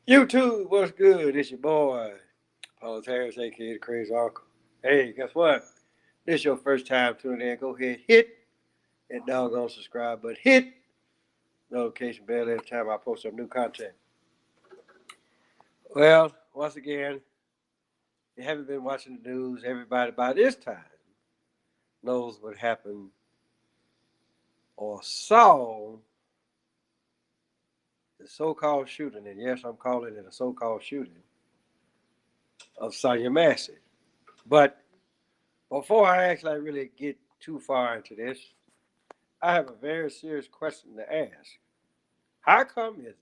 YouTube, what's good? It's your boy, Paul Harris, aka the Crazy Uncle. Hey, guess what? This your first time tuning in. Go ahead, hit that doggone subscribe button. Hit notification bell every time I post some new content. Well, once again, if you haven't been watching the news, everybody by this time knows what happened or saw the so-called shooting, and yes, I'm calling it a so-called shooting of Sonya Massey. But before I actually really get too far into this, I have a very serious question to ask. How come is it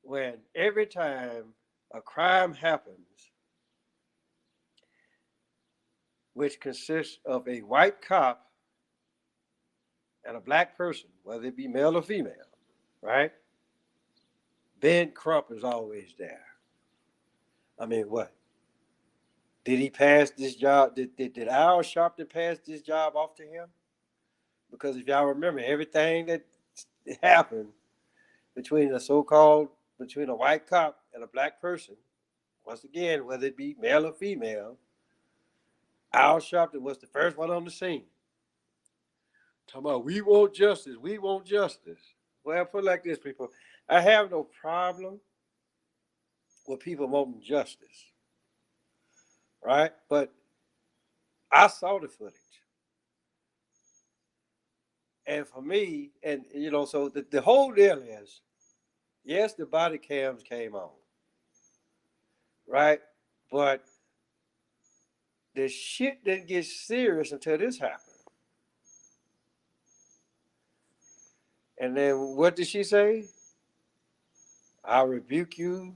when every time a crime happens, which consists of a white cop and a black person, whether it be male or female, right? Ben Crump is always there. I mean, what? Did he pass this job? Did Al Sharpton pass this job off to him? Because if y'all remember, everything that happened between between a white cop and a black person, once again, whether it be male or female, Al Sharpton was the first one on the scene. Talking about, we want justice, we want justice. Well, put it like this, people. I have no problem with people wanting justice, right? But I saw the footage. And for me, so the whole deal is, yes, the body cams came on, right? But the shit didn't get serious until this happened. And then what did she say? I rebuke you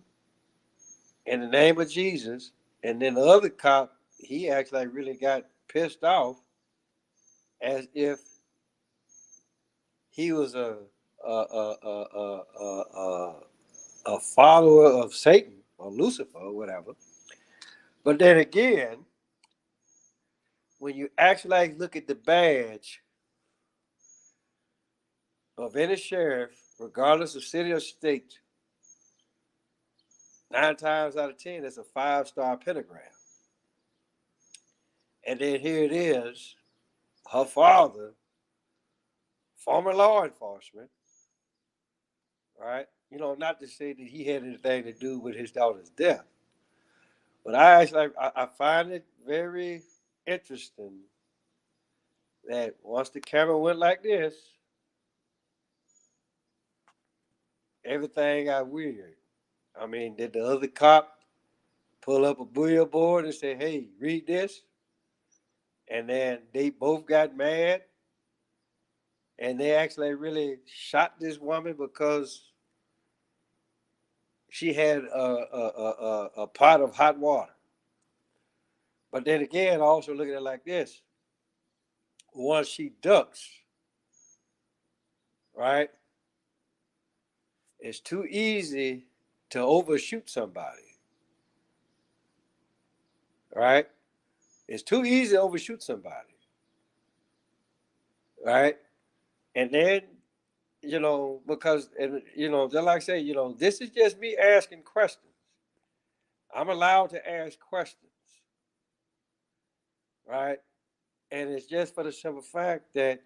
in the name of Jesus. And then the other cop, he actually really got pissed off as if he was a follower of Satan or Lucifer or whatever. But then again, when you actually look at the badge of any sheriff, regardless of city or state, 9 times out of 10, it's a 5-star pentagram. And then here it is, her father, former law enforcement, right? Not to say that he had anything to do with his daughter's death, but I find it very interesting that once the camera went like this, everything got weird. I mean, did the other cop pull up a billboard and say, "Hey, read this"? And then they both got mad, and they actually really shot this woman because she had a pot of hot water. But then again, I also look at it like this. Once she ducks, right, it's too easy to overshoot somebody, right? It's too easy to overshoot somebody, right? And then, because, just like I say, this is just me asking questions. I'm allowed to ask questions, right? And it's just for the simple fact that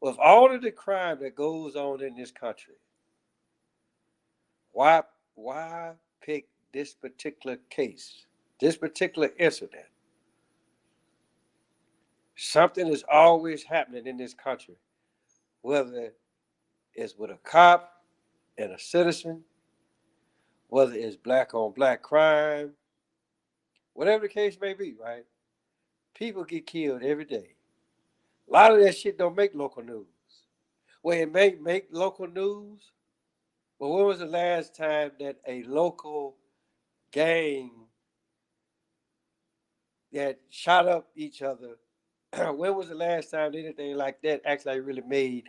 with all of the crime that goes on in this country, why why pick this particular case, this particular incident? Something is always happening in this country, whether it's with a cop and a citizen, whether it's black on black crime, whatever the case may be, right? People get killed every day. A lot of that shit don't make local news. Well, it may make local news, but when was the last time that a local gang that shot up each other, when was the last time anything like that actually really made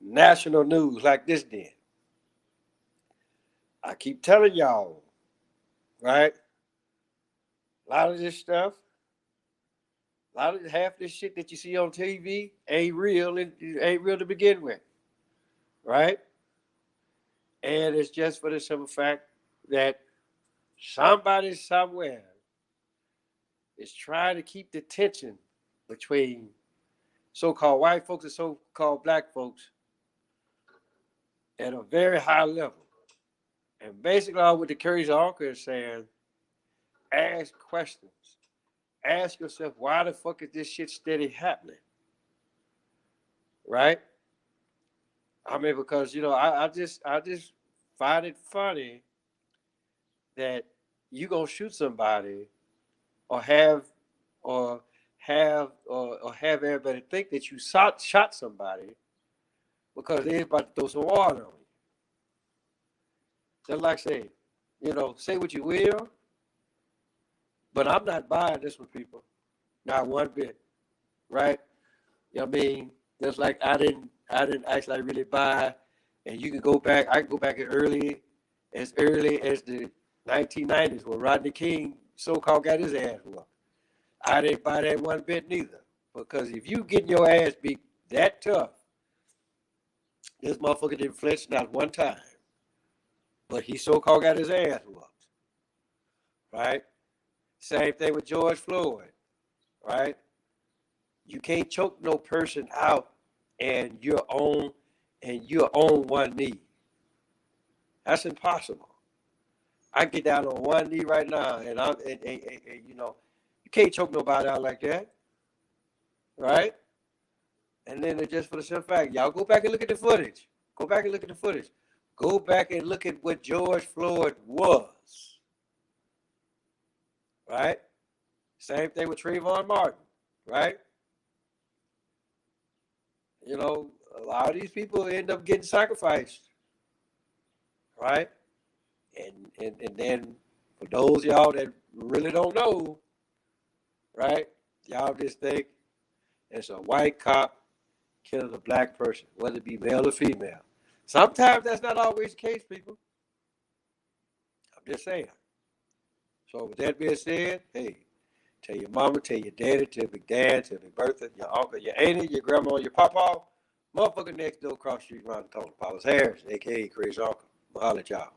national news like this did? I keep telling y'all, right? A lot of this stuff, half this shit that you see on TV ain't real and ain't real to begin with, right? And it's just for the simple fact that somebody somewhere is trying to keep the tension between so-called white folks and so-called black folks at a very high level. And basically, all what the Curry's uncle is saying, ask questions. Ask yourself, why the fuck is this shit steady happening? Right? I mean, because I just find it funny that you gonna shoot somebody or have everybody think that you shot somebody because they're about to throw some water on you. Just like say, say what you will, but I'm not buying this with people, not one bit, right? You know what I mean? Just like I didn't actually really buy, and you can go back. I can go back as early as the 1990s when Rodney King so-called got his ass whooped. I didn't buy that one bit neither, because if you getting your ass beat that tough, this motherfucker didn't flinch not one time, but he so-called got his ass whooped, right? Same thing with George Floyd, right? You can't choke no person out and you're on one knee. That's impossible. I get down on one knee right now, and you can't choke nobody out like that, right? And then it's just for the simple fact, y'all go back and look at the footage. Go back and look at the footage. Go back and look at what George Floyd was, right? Same thing with Trayvon Martin, right? A lot of these people end up getting sacrificed, right? And then for those of y'all that really don't know, right? Y'all just think it's a white cop killing a black person, whether it be male or female. Sometimes that's not always the case, people. I'm just saying. So with that being said, hey, tell your mama, tell your daddy, tell Big Dad, tell Big Bertha, your uncle, your auntie, your grandma, your papa, motherfucker next door across the street around the corner, Paulus Harris, a.k.a. Crazy Uncle. I'll holler at y'all.